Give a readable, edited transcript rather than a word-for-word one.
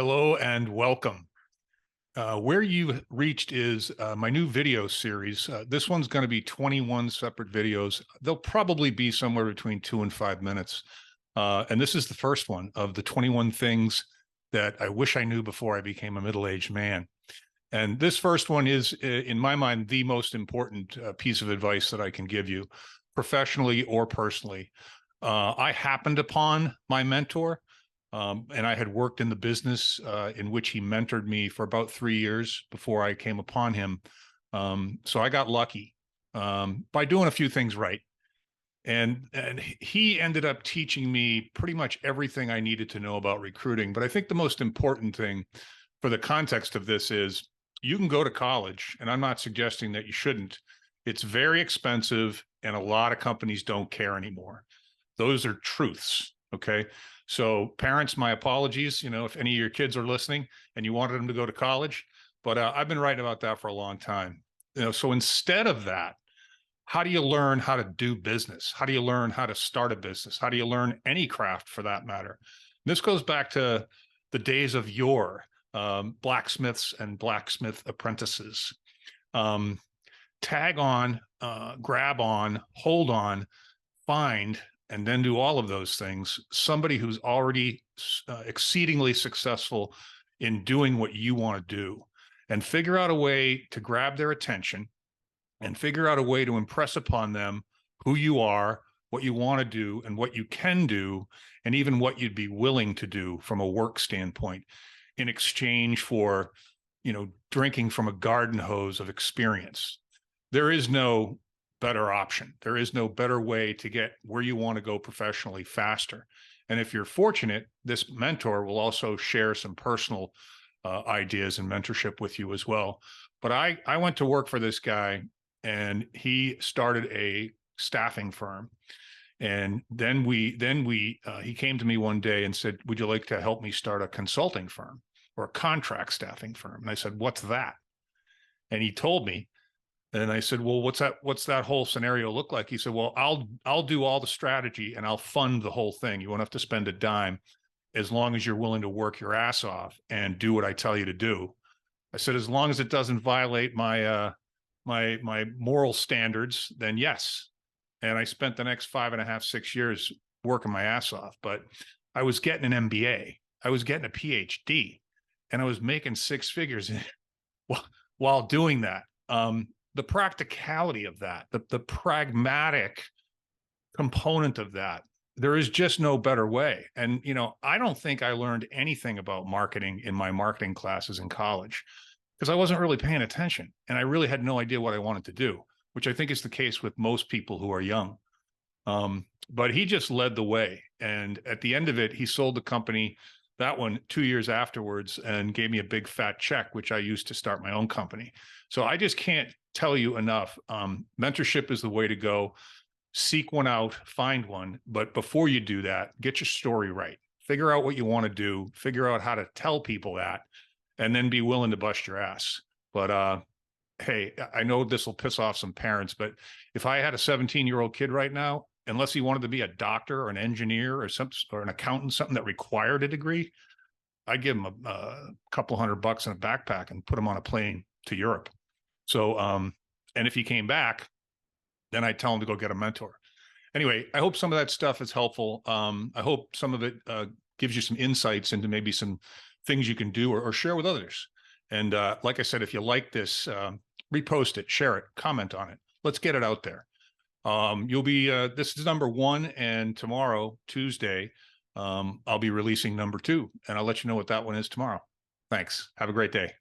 Hello and welcome. Where you've reached is my new video series. This one's going to be 21 separate videos. They'll probably be somewhere between 2 and 5 minutes. And this is the first one of the 21 things that I wish I knew before I became a middle-aged man. And this first one is, in my mind, the most important piece of advice that I can give you, professionally or personally. I happened upon my mentor. And I had worked in the business in which he mentored me for about 3 years before I came upon him. So I got lucky by doing a few things right. And he ended up teaching me pretty much everything I needed to know about recruiting. But I think the most important thing for the context of this is you can go to college, and I'm not suggesting that you shouldn't. It's very expensive, and a lot of companies don't care anymore. Those are truths, okay? So parents, my apologies, if any of your kids are listening and you wanted them to go to college, but I've been writing about that for a long time. So instead of that, how do you learn how to do business? How do you learn how to start a business? How do you learn any craft for that matter? This goes back to the days of yore, blacksmiths and blacksmith apprentices. Tag on, grab on, hold on, find, and then do all of those things, somebody who's already exceedingly successful in doing what you want to do, and figure out a way to grab their attention and figure out a way to impress upon them who you are, what you want to do, and what you can do, and even what you'd be willing to do from a work standpoint in exchange for, drinking from a garden hose of experience. There is no better option. There is no better way to get where you want to go professionally faster. And if you're fortunate, this mentor will also share some personal ideas and mentorship with you as well. But I went to work for this guy, and he started a staffing firm. And then he came to me one day and said, "Would you like to help me start a consulting firm or a contract staffing firm?" And I said, "What's that?" And he told me. And I said, "Well, what's that whole scenario look like?" He said, "Well, I'll do all the strategy and I'll fund the whole thing. You won't have to spend a dime as long as you're willing to work your ass off and do what I tell you to do." I said, "As long as it doesn't violate my my moral standards, then yes." And I spent the next 5.5, 6 years working my ass off. But I was getting an MBA, I was getting a PhD, and I was making six figures while doing that. The practicality of that, the pragmatic component of that, there is just no better way. And, I don't think I learned anything about marketing in my marketing classes in college because I wasn't really paying attention and I really had no idea what I wanted to do, which I think is the case with most people who are young. But he just led the way. And at the end of it, he sold the company, that one, 2 years afterwards, and gave me a big fat check, which I used to start my own company. So I just can't tell you enough. Mentorship is the way to go. Seek one out, find one. But before you do that, get your story right. Figure out what you want to do, figure out how to tell people that, and then be willing to bust your ass. But hey, I know this will piss off some parents, but if I had a 17-year-old kid right now, unless he wanted to be a doctor or an engineer or an accountant, something that required a degree, I'd give him a couple $100 in a backpack and put him on a plane to Europe. So, and if he came back, then I'd tell him to go get a mentor. Anyway, I hope some of that stuff is helpful. I hope some of it gives you some insights into maybe some things you can do or share with others. And like I said, if you like this, repost it, share it, comment on it. Let's get it out there. You'll be, this is number 1, and tomorrow, Tuesday, I'll be releasing number 2, and I'll let you know what that one is tomorrow. Thanks. Have a great day.